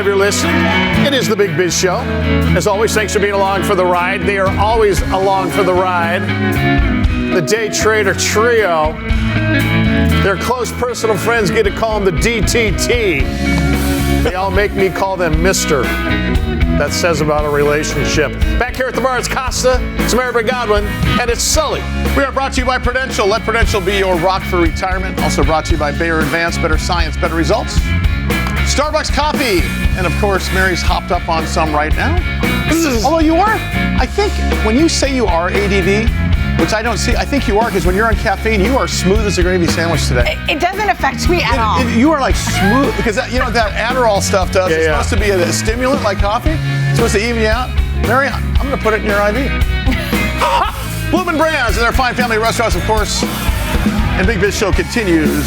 wherever you're listening. It is the Big Biz Show. As always, thanks for being along for the ride. They are always along for the ride. The Day Trader Trio. Their close personal friends get to call them the DTT. They all make me call them Mr. That says about a relationship. Back here at the bar, it's Costa, it's Mary Godwin, and it's Sully. We are brought to you by Prudential. Let Prudential be your rock for retirement. Also brought to you by Bayer Advanced, better science, better results. Starbucks coffee. And of course, Mary's hopped up on some right now. Although you are, I think, when you say you are ADD, which I don't see, I think you are, because when you're on caffeine, you are smooth as a gravy sandwich today. It doesn't affect me at all. You are like smooth, because that Adderall stuff does. It's supposed to be a stimulant like coffee. It's supposed to even you out. Mary, I'm going to put it in your IV. Bloomin' Brands and their fine family restaurants, of course. And Big Biz Show continues.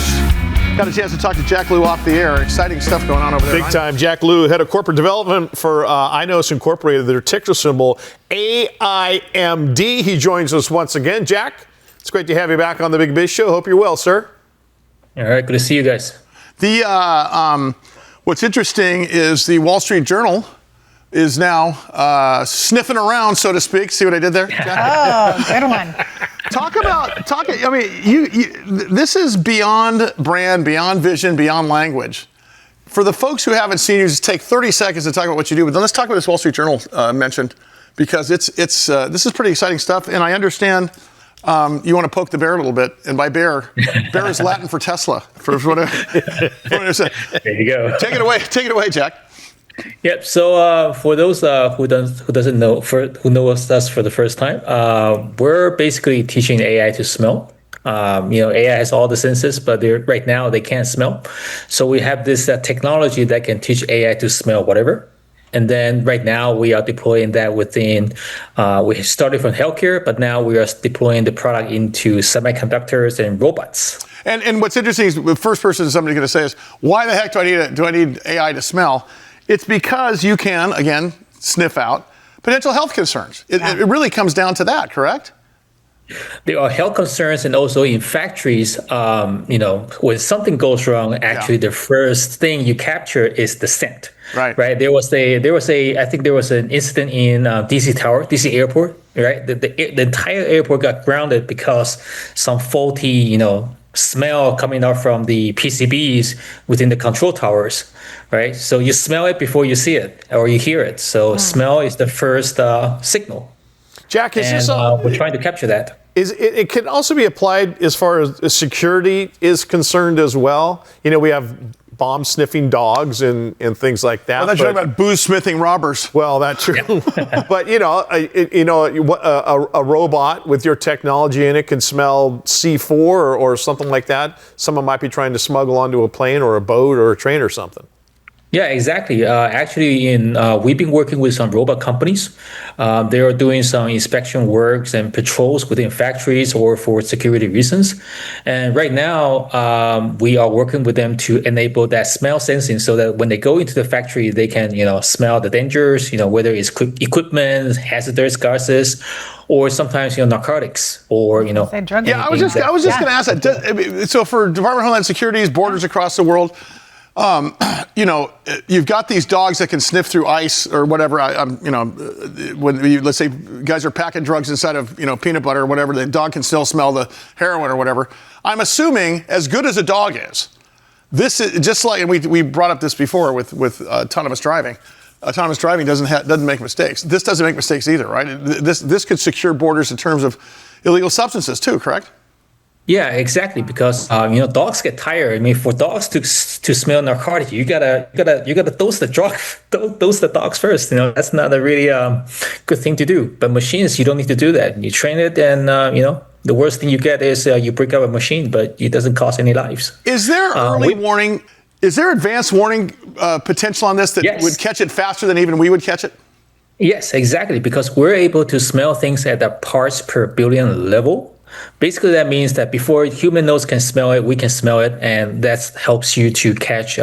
Got a chance to talk to Jack Lu off the air. Exciting stuff going on over there. Big time. Jack Lu, head of corporate development for Ainos Incorporated, their ticker symbol AIMD. He joins us once again. Jack, it's great to have you back on the Big Biz Show. Hope you're well, sir. All right, good to see you guys. What's interesting is the Wall Street Journal is now sniffing around, so to speak. See what I did there, Jack? Oh, good one. I mean, this is beyond brand, beyond vision, beyond language. For the folks who haven't seen you, just take 30 seconds to talk about what you do. But then let's talk about this Wall Street Journal mentioned, because this is pretty exciting stuff. And I understand you want to poke the bear a little bit. And by bear is Latin for Tesla. For what I say. There you go. Take it away, Jack. Yep. So for those who know us for the first time, we're basically teaching AI to smell. AI has all the senses, but right now they can't smell. So we have this technology that can teach AI to smell whatever. And then right now we are deploying that within. We started from healthcare, but now we are deploying the product into semiconductors and robots. And what's interesting is the first person somebody's going to say is, why the heck do I need AI to smell? It's because you can, again, sniff out potential health concerns. It really comes down to that, correct? There are health concerns, and also in factories, when something goes wrong, actually the first thing you capture is the scent. Right. There was I think there was an incident in DC Airport, right? The entire airport got grounded because some faulty, smell coming out from the PCBs within the control towers, right? So you smell it before you see it or you hear it. So smell is the first signal. Jack, we're trying to capture that. It can also be applied as far as security is concerned as well. We have bomb-sniffing dogs and things like that. Well, that's talking about booze-smithing robbers. Well, that's true. Yeah. But, a robot with your technology in it can smell C4 or something like that. Someone might be trying to smuggle onto a plane or a boat or a train or something. Yeah, exactly. Actually, we've been working with some robot companies. They are doing some inspection works and patrols within factories or for security reasons. And right now, we are working with them to enable that smell sensing so that when they go into the factory, they can, smell the dangers, whether it's equipment, hazardous gases, or sometimes, narcotics or, drug. Yeah, I was just going to ask that. So for Department of Homeland Security's borders across the world, you've got these dogs that can sniff through ice or whatever. Let's say guys are packing drugs inside of, peanut butter or whatever, the dog can still smell the heroin or whatever. I'm assuming, as good as a dog is, this is just like, and we brought up this before with autonomous driving. Autonomous driving doesn't make mistakes. This doesn't make mistakes either, right? This could secure borders in terms of illegal substances too, correct? Yeah, exactly. Because dogs get tired. I mean, for dogs to smell narcotic, you gotta dose the dogs first. That's not a really good thing to do. But machines, you don't need to do that. You train it, and the worst thing you get is you break up a machine, but it doesn't cost any lives. Is there early warning? Is there advanced warning potential on this that would catch it faster than even we would catch it? Yes, exactly. Because we're able to smell things at the parts per billion level. Basically, that means that before human nose can smell it, we can smell it, and that helps you to catch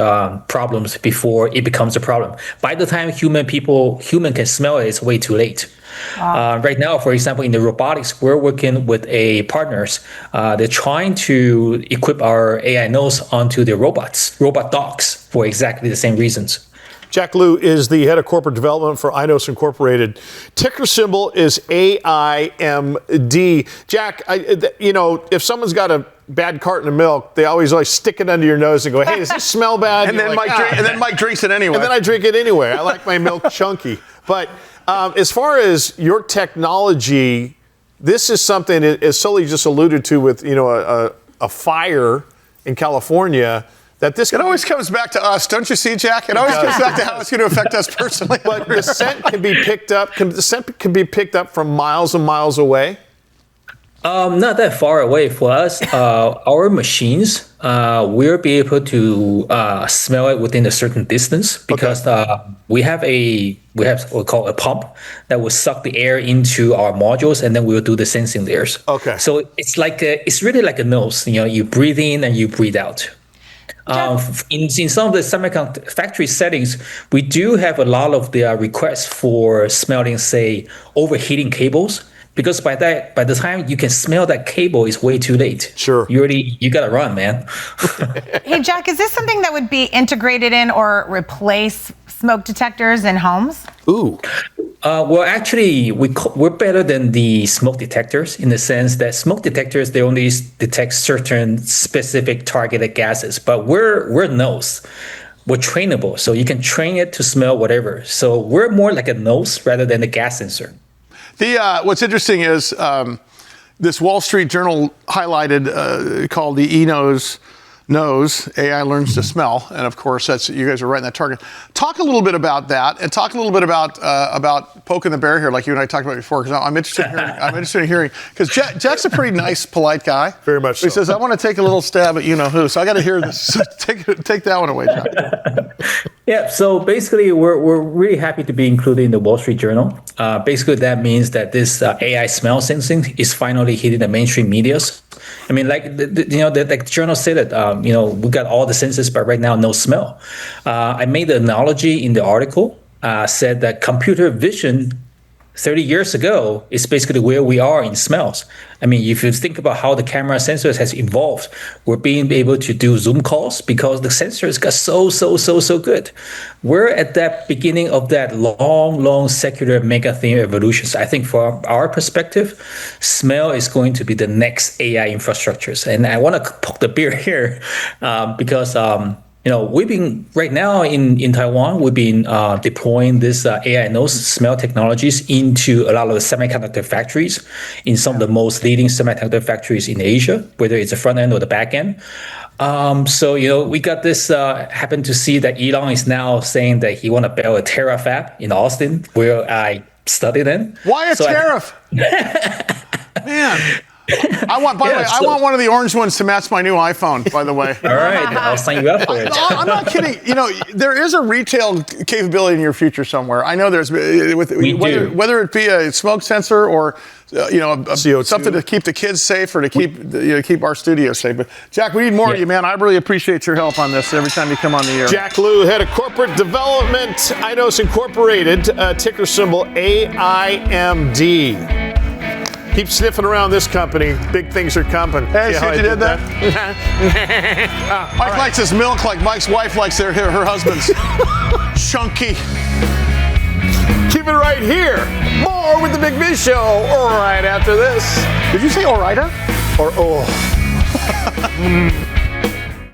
problems before it becomes a problem. By the time human can smell it, it's way too late. Wow. Right now, for example, in the robotics, we're working with partners. They're trying to equip our AI nose onto their robot dogs for exactly the same reasons. Jack Lu is the head of corporate development for Ainos Incorporated. Ticker symbol is AIMD. Jack, if someone's got a bad carton of milk, they always stick it under your nose and go, "Hey, does this smell bad?" And then Mike drinks it anyway. And then I drink it anyway. I like my milk chunky. But as far as your technology, this is something, as Sully just alluded to, with a fire in California. It always comes back to us, don't you see, Jack? It always comes back to how it's going to affect us personally. But the scent can be picked up. The scent can be picked up from miles and miles away. Not that far away for us. Our machines, we'll be able to smell it within a certain distance because we have what we call a pump that will suck the air into our modules, and then we'll do the sensing layers. Okay. So it's really like a nose. You breathe in and you breathe out. In some of the semiconductor factory settings, we do have a lot of the requests for smelling, say, overheating cables. Because by the time you can smell that cable, is way too late. Sure. You gotta run, man. Hey, Jack, is this something that would be integrated in or replace smoke detectors in homes? Ooh. Well, actually, we're better than the smoke detectors in the sense that smoke detectors, they only detect certain specific targeted gases, but we're nose. We're trainable, so you can train it to smell whatever. So we're more like a nose rather than a gas sensor. What's interesting is this Wall Street Journal highlighted called the Ainos Nose, AI learns to smell, and of course you guys are right in that target. Talk a little bit about that, and talk a little bit about poking the bear here, like you and I talked about before, because I'm interested in hearing. Because Jack's a pretty nice, polite guy. Very much so. He says, "I want to take a little stab at who," so I got to hear this. So take that one away, Jack. Yeah, so basically we're really happy to be included in the Wall Street Journal. Basically that means that this AI smell sensing is finally hitting the mainstream medias. I mean, like the journal said that we got all the sensors, but right now no smell. I made the analogy in the article, said that computer vision 30 years ago is basically where we are in smells. I mean, if you think about how the camera sensors has evolved, we're being able to do Zoom calls because the sensors got so good. We're at that beginning of that long secular mega theme evolution. So I think from our perspective, smell is going to be the next AI infrastructures. And I want to poke the bear here because we've been right now in Taiwan, we've been deploying this AI nose smell technologies into a lot of the semiconductor factories in some of the most leading semiconductor factories in Asia, whether it's the front end or the back end. So we got this, happened to see that Elon is now saying that he want to build a terafab in Austin, where I studied in. Why a teraf? Man. I want one of the orange ones to match my new iPhone, by the way. All right, I'll sign you up for it. I'm not kidding. There is a retail capability in your future somewhere. I know there's whether it be a smoke sensor or CO2. Something to keep the kids safe or to keep our studio safe. But Jack, we need more of you, man. I really appreciate your help on this every time you come on the air. Jack Lu, head of corporate development, Ainos Incorporated, ticker symbol AIMD. Keep sniffing around this company. Big things are coming. Hey, see what you did there? Mike likes his milk like Mike's wife likes her husband's. Chunky. Keep it right here. More with the Big Biz Show right after this. Did you say Orida? Or oh.